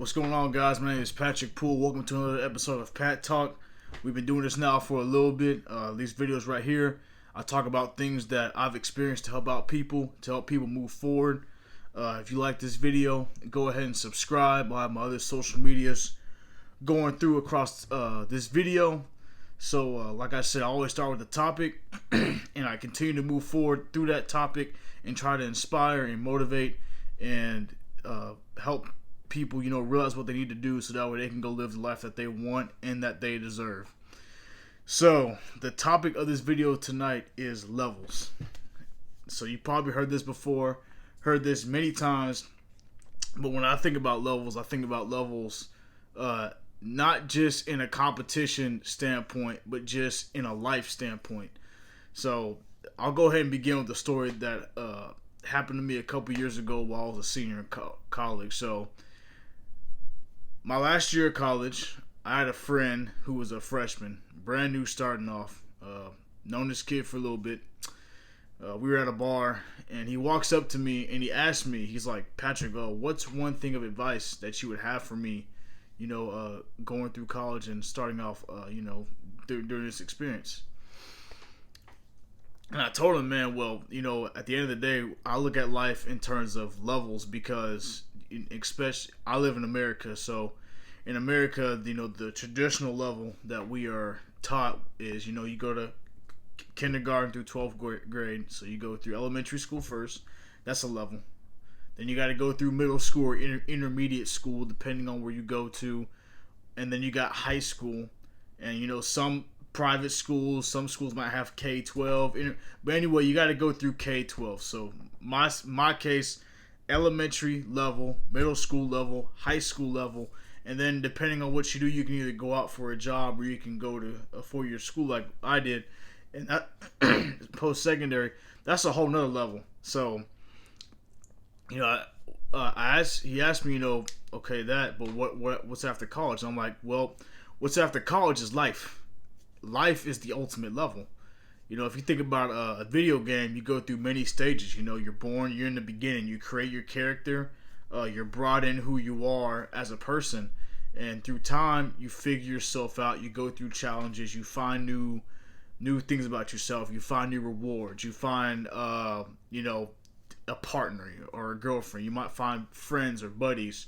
What's going on, guys? My name is Patrick Poole. Welcome to another episode of Pat Talk. We've been doing this now for a little bit. These videos right here, I talk about things that I've experienced to help out people, to help people move forward. If you like this video, go ahead and subscribe. I'll have my other social medias going through across this video. So, like I said, I always start with the topic, and I continue to move forward through that topic and try to inspire and motivate and help people, realize what they need to do so that way they can go live the life that they want and that they deserve. So, the topic of this video tonight is levels. So, you probably heard this before, heard this many times, but when I think about levels, I think about levels not just in a competition standpoint, but just in a life standpoint. So, I'll go ahead and begin with the story that happened to me a couple years ago while I was a senior in college. So, my last year of college, I had a friend who was a freshman, brand new starting off. Known this kid for a little bit. We were at a bar, and he walks up to me, and he asked me, he's like, Patrick, what's one thing of advice that you would have for me, going through college and starting off, during this experience? And I told him, man, at the end of the day, I look at life in terms of levels because, especially, I live in America. So in America, the traditional level that we are taught is, you go to kindergarten through 12th grade. So you go through elementary school first. That's a level. Then you got to go through middle school or intermediate school, depending on where you go to. And then you got high school. And, some private schools, some schools might have K-12. But anyway, you got to go through K-12. So my case, elementary level, middle school level, high school level. And then depending on what you do, you can either go out for a job or you can go to a 4-year school like I did. And that post-secondary, that's a whole nother level. So, he asked me, okay, but what's after college? And I'm like, well, what's after college is life. Life is the ultimate level. If you think about a video game, you go through many stages. You're born, you're in the beginning, you create your character, you're brought in who you are as a person, and through time, you figure yourself out, you go through challenges, you find new things about yourself, you find new rewards, you find, a partner or a girlfriend, you might find friends or buddies,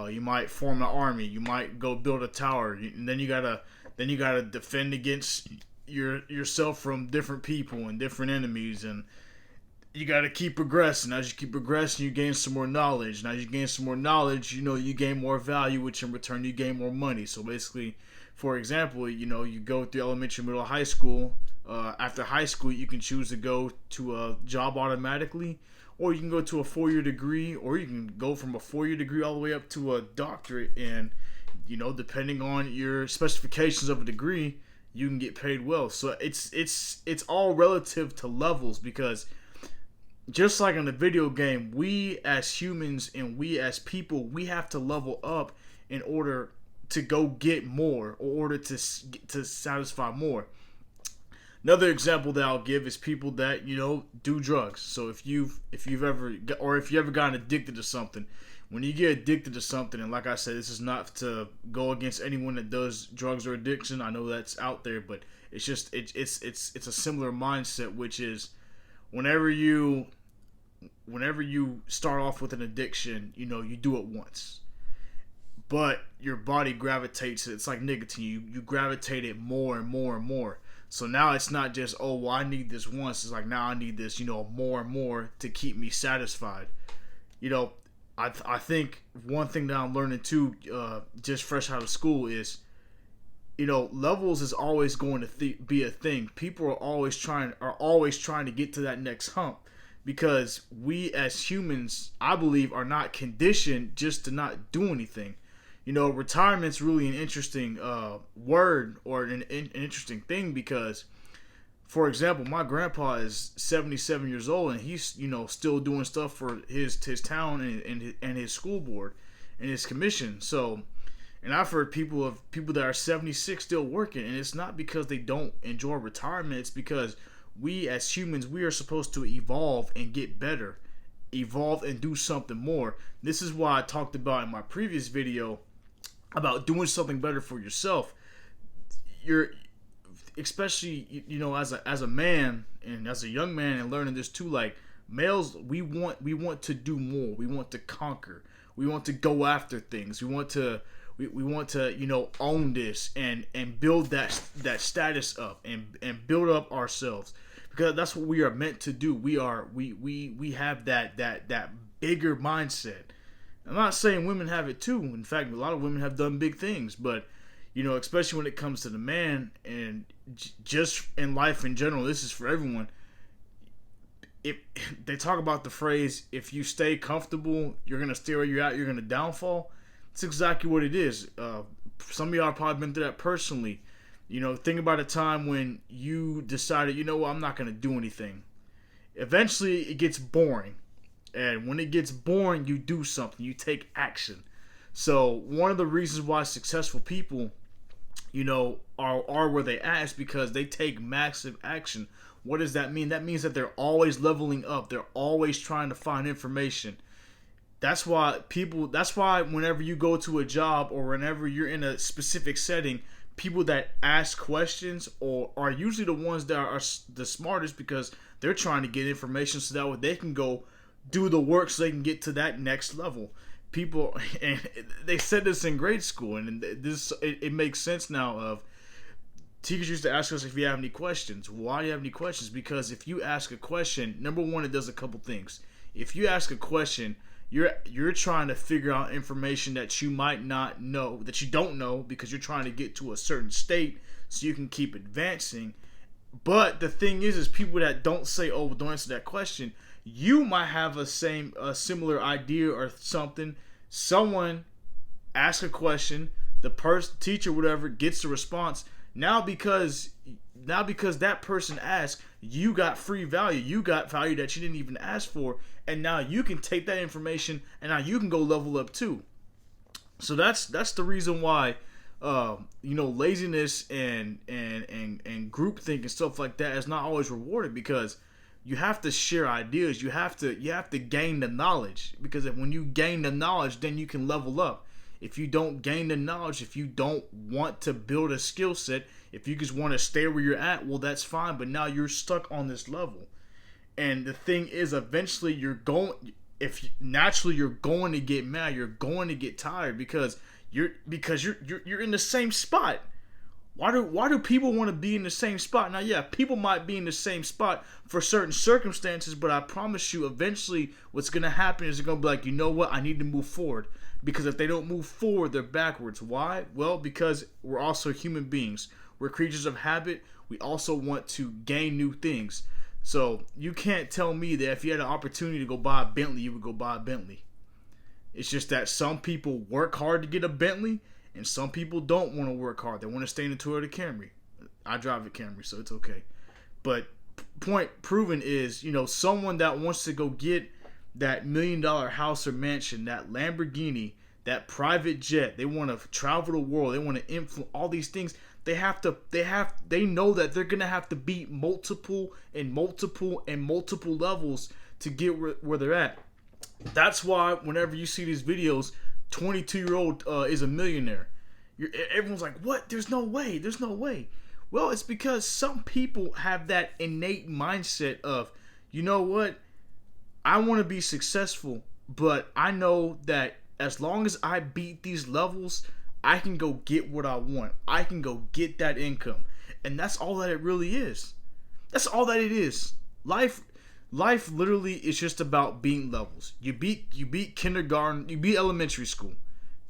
you might form an army, you might go build a tower, and then you gotta defend against yourself from different people and different enemies, and you got to keep progressing. As you keep progressing, you gain some more knowledge, and as you gain some more knowledge, you gain more value, which in return you gain more money. So basically, for example, you go through elementary, middle, high school. After high school, you can choose to go to a job automatically, or you can go to a 4-year degree, or you can go from a 4-year degree all the way up to a doctorate, and depending on your specifications of a degree, you can get paid well. So it's all relative to levels, because just like in a video game, we as humans and we as people, we have to level up in order to go get more, or order to satisfy more. Another example that I'll give is people that do drugs. So if you've ever gotten addicted to something, when you get addicted to something, and like I said, this is not to go against anyone that does drugs or addiction. I know that's out there, but it's just it's a similar mindset, which is whenever you start off with an addiction, you do it once, but your body gravitates it. It's like nicotine. You gravitate it more and more and more. So now it's not just, I need this once. It's like, now I need this, more and more to keep me satisfied. I think one thing that I'm learning too, just fresh out of school, is, levels is always going to be a thing. People are always trying to get to that next hump, because we as humans, I believe, are not conditioned just to not do anything. Retirement's really an interesting word, or an interesting thing, because, for example, my grandpa is 77 years old, and he's still doing stuff for his town and his school board and his commission. So, and I've heard people that are 76 still working, and it's not because they don't enjoy retirement. It's because we as humans, we are supposed to evolve and get better. evolve and do something more. This is why I talked about in my previous video about doing something better for yourself. You're, especially, you know, as a man and as a young man, and learning this too, like, males, we want to do more. We want to conquer. We want to go after things. We want to you know, own this and build that status up and build up ourselves, because that's what we are meant to do. We have that bigger mindset. I'm not saying women have it too. In fact, a lot of women have done big things, but, you know, especially when it comes to the man, and just in life in general, this is for everyone. They talk about the phrase, if you stay comfortable, you're going to stay where you're at, you're going to downfall. It's exactly what it is. Some of y'all have probably been through that personally. You know, think about a time when you decided, you know what, I'm not going to do anything. Eventually, it gets boring. And when it gets boring, you do something. You take action. So one of the reasons why successful people, you know, are where they are is because they take massive action. What does that mean? That means that they're always leveling up. They're always trying to find information. That's why whenever you go to a job or whenever you're in a specific setting, people that ask questions are usually the ones that are the smartest, because they're trying to get information so that way they can go do the work so they can get to that next level. People, and they said this in grade school, and it makes sense now. Of teachers used to ask us if you have any questions. Why do you have any questions? Because if you ask a question, number one, it does a couple things. If you ask a question, you're trying to figure out information that you might not know, that you don't know, because you're trying to get to a certain state so you can keep advancing. But the thing is people that don't say, "Oh, don't answer that question," you might have a similar idea or something. Someone asks a question, the teacher, whatever, gets the response. Now because that person asked, you got free value. You got value that you didn't even ask for, and now you can take that information and now you can go level up too. So that's the reason why, you know, laziness and groupthink and stuff like that is not always rewarded, because you have to share ideas. You have to gain the knowledge, because when you gain the knowledge, then you can level up. If you don't gain the knowledge, if you don't want to build a skill set, if you just want to stay where you're at, well, that's fine. But now you're stuck on this level. And the thing is, eventually you're going to get mad. You're going to get tired because you're in the same spot. Why do people want to be in the same spot? Now, yeah, people might be in the same spot for certain circumstances, but I promise you, eventually what's going to happen is they're going to be like, you know what, I need to move forward. Because if they don't move forward, they're backwards. Why? Well, because we're also human beings. We're creatures of habit. We also want to gain new things. So you can't tell me that if you had an opportunity to go buy a Bentley, you would go buy a Bentley. It's just that some people work hard to get a Bentley, and some people don't want to work hard. They want to stay in the Toyota Camry. I drive a Camry, so it's okay. But point proven is, you know, someone that wants to go get that $1 million house or mansion, that Lamborghini, that private jet, they want to travel the world, they want to influence all these things. They know that they're going to have to beat multiple levels to get where they're at. That's why whenever you see these videos, 22-year-old is a millionaire. Everyone's like, what? There's no way. Well, it's because some people have that innate mindset of, you know what? I want to be successful, but I know that as long as I beat these levels, I can go get what I want. I can go get that income. And that's all that it really is. That's all that it is. Life literally is just about beating levels. You beat kindergarten, you beat elementary school,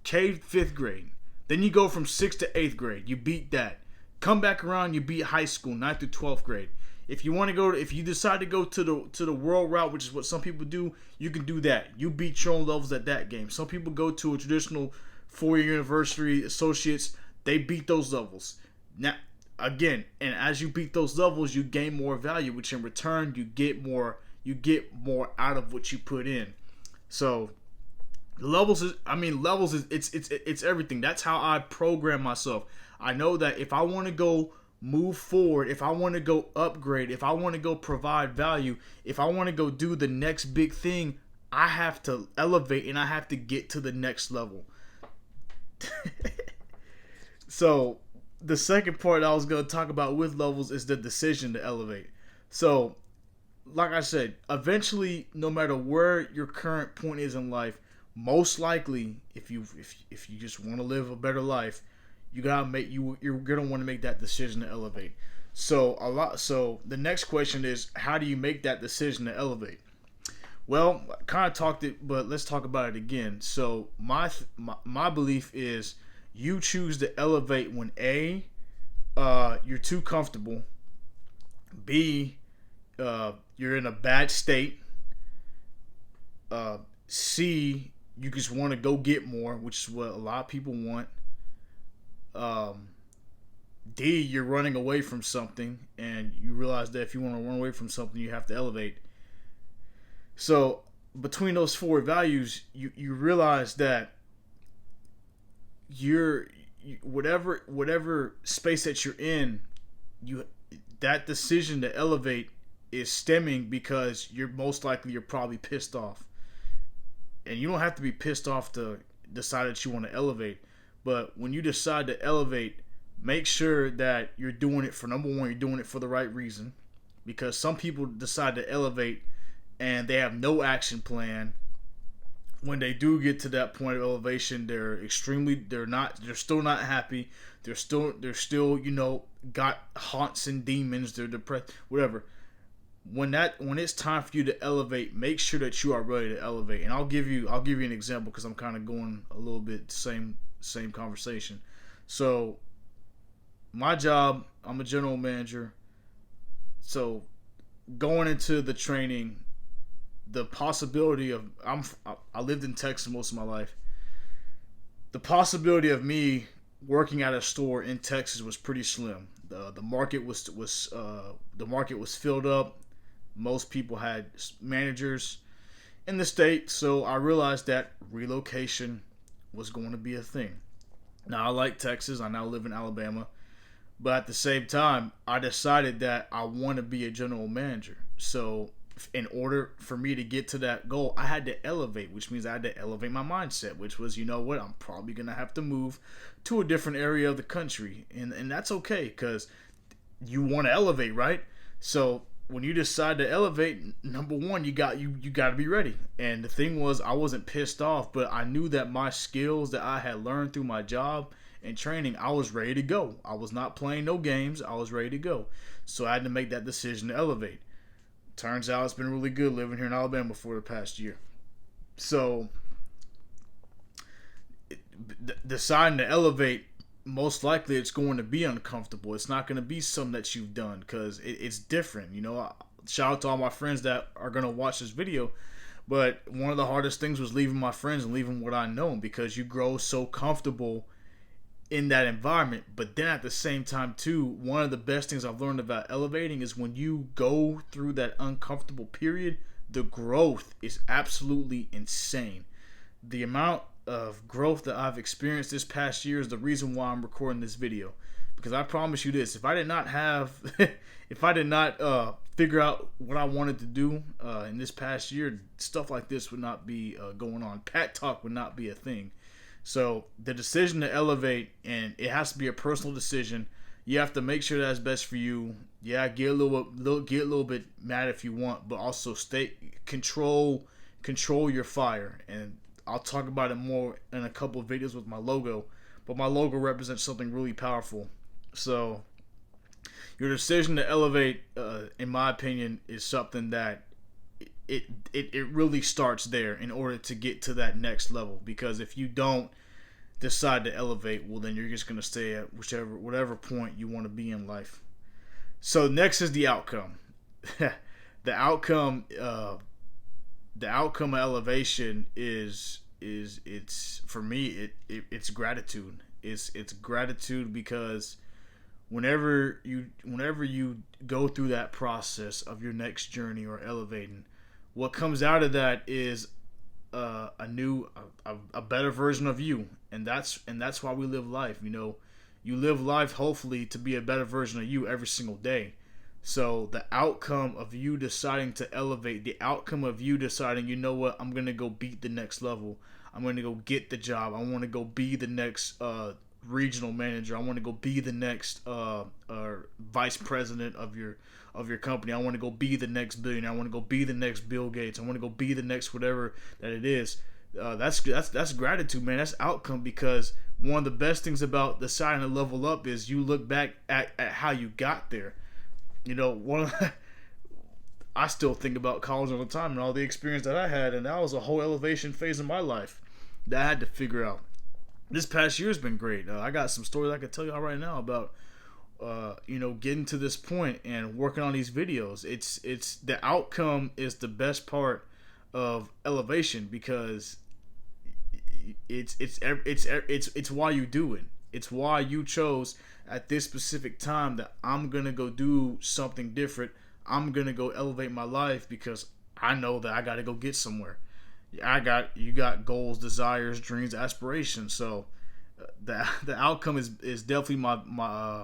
K 5th grade. Then you go from 6th to 8th grade. You beat that. Come back around, you beat high school, 9th through 12th grade. If you decide to go to the world route, which is what some people do, you can do that. You beat your own levels at that game. Some people go to a traditional 4-year university, associates, they beat those levels. Now, again, and as you beat those levels, you gain more value, which in return you get more out of what you put in. So levels is it's everything. That's how I program myself. I know that if I want to go move forward, if I want to go upgrade, if I want to go provide value, if I want to go do the next big thing, I have to elevate and I have to get to the next level. So the second part I was going to talk about with levels is the decision to elevate. So, like I said, eventually, no matter where your current point is in life, most likely, if you just want to live a better life, you're gonna want to make that decision to elevate. So the next question is, how do you make that decision to elevate? Well, I kind of talked it, but let's talk about it again. So my belief is you choose to elevate when you're too comfortable, B, you're in a bad state, C, you just want to go get more, which is what a lot of people want. Um, D, you're running away from something, and you realize that if you want to run away from something, you have to elevate. So between those four values, you realize that whatever space that you're in, you that decision to elevate is stemming because you're probably pissed off, and you don't have to be pissed off to decide that you want to elevate. But when you decide to elevate, make sure that you're doing it for number one, you're doing it for the right reason, because some people decide to elevate and they have no action plan. When they do get to that point of elevation, they're still not happy. They're still got haunts and demons. They're depressed, whatever. When it's time for you to elevate, make sure that you are ready to elevate. And I'll give you an example, because I'm kind of going a little bit same conversation. So my job, I'm a general manager. So going into the training, the possibility of I lived in Texas most of my life. The possibility of me working at a store in Texas was pretty slim. The market was filled up. Most people had managers in the state, so I realized that relocation was going to be a thing. Now I like Texas. I now live in Alabama, but at the same time, I decided that I want to be a general manager. So in order for me to get to that goal, I had to elevate, which means I had to elevate my mindset, which was, you know what, I'm probably going to have to move to a different area of the country. And that's okay, because you want to elevate, right? So when you decide to elevate, number one, you got to be ready. And the thing was, I wasn't pissed off, but I knew that my skills that I had learned through my job and training, I was ready to go. I was not playing no games. I was ready to go. So I had to make that decision to elevate. Turns out it's been really good living here in Alabama for the past year. So deciding to elevate, most likely it's going to be uncomfortable. It's not going to be something that you've done, because it's different. Shout out to all my friends that are going to watch this video. But one of the hardest things was leaving my friends and leaving what I know, because you grow so comfortable in that environment. But then at the same time too, one of the best things I've learned about elevating is when you go through that uncomfortable period, the growth is absolutely insane. The amount of growth that I've experienced this past year is the reason why I'm recording this video. Because I promise you this, if I did not figure out what I wanted to do in this past year, stuff like this would not be going on. Pat Talk would not be a thing. So the decision to elevate, and it has to be a personal decision. You have to make sure that's best for you. Yeah, get a little bit mad if you want, but also control your fire. And I'll talk about it more in a couple of videos with my logo. But my logo represents something really powerful. So your decision to elevate, in my opinion, is something that it really starts there in order to get to that next level. Because if you don't decide to elevate, well, then you're just going to stay at whatever point you want to be in life. So next is the outcome. the outcome of elevation is it's, for me, it's gratitude. It's gratitude, because whenever you go through that process of your next journey or elevating, what comes out of that is a better version of you. And that's why we live life. You live life hopefully to be a better version of you every single day. So the outcome of you deciding to elevate, the outcome of you deciding, you know what, I'm gonna go beat the next level. I'm gonna go get the job. I want to go be the next regional manager. I want to go be the next vice president of your company. I want to go be the next billionaire. I want to go be the next Bill Gates. I want to go be the next whatever that it is. That's gratitude, man. That's outcome, because one of the best things about deciding to level up is you look back at how you got there. You know, I still think about college all the time and all the experience that I had, and that was a whole elevation phase in my life that I had to figure out. This past year has been great. I got some stories I could tell y'all right now about, getting to this point and working on these videos. It's the outcome is the best part of elevation, because it's why you do it. It's why you chose at this specific time that I'm gonna go do something different. I'm gonna go elevate my life, because I know that I gotta go get somewhere. You got goals, desires, dreams, aspirations. So the outcome is definitely my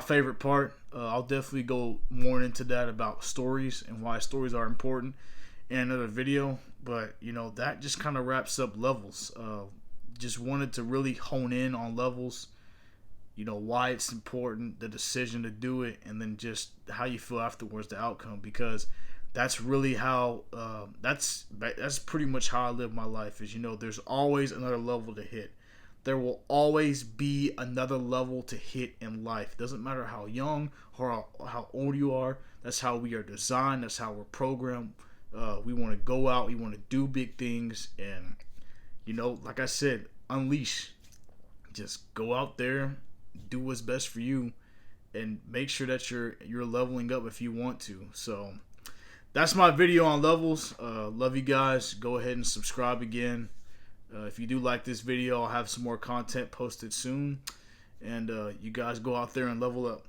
favorite part. I'll definitely go more into that about stories and why stories are important in another video. But that just kind of wraps up levels. Just wanted to really hone in on levels. Why it's important, the decision to do it, and then just how you feel afterwards, the outcome, because that's really how that's pretty much how I live my life. Is there's always another level to hit. There will always be another level to hit in life. It doesn't matter how young or how old you are. That's how we are designed. That's how we're programmed. We want to go out. We want to do big things, and like I said, unleash. Just go out there, do what's best for you, and make sure that you're leveling up if you want to. So that's my video on levels. Love you guys. Go ahead and subscribe again. If you do like this video, I'll have some more content posted soon. And you guys go out there and level up.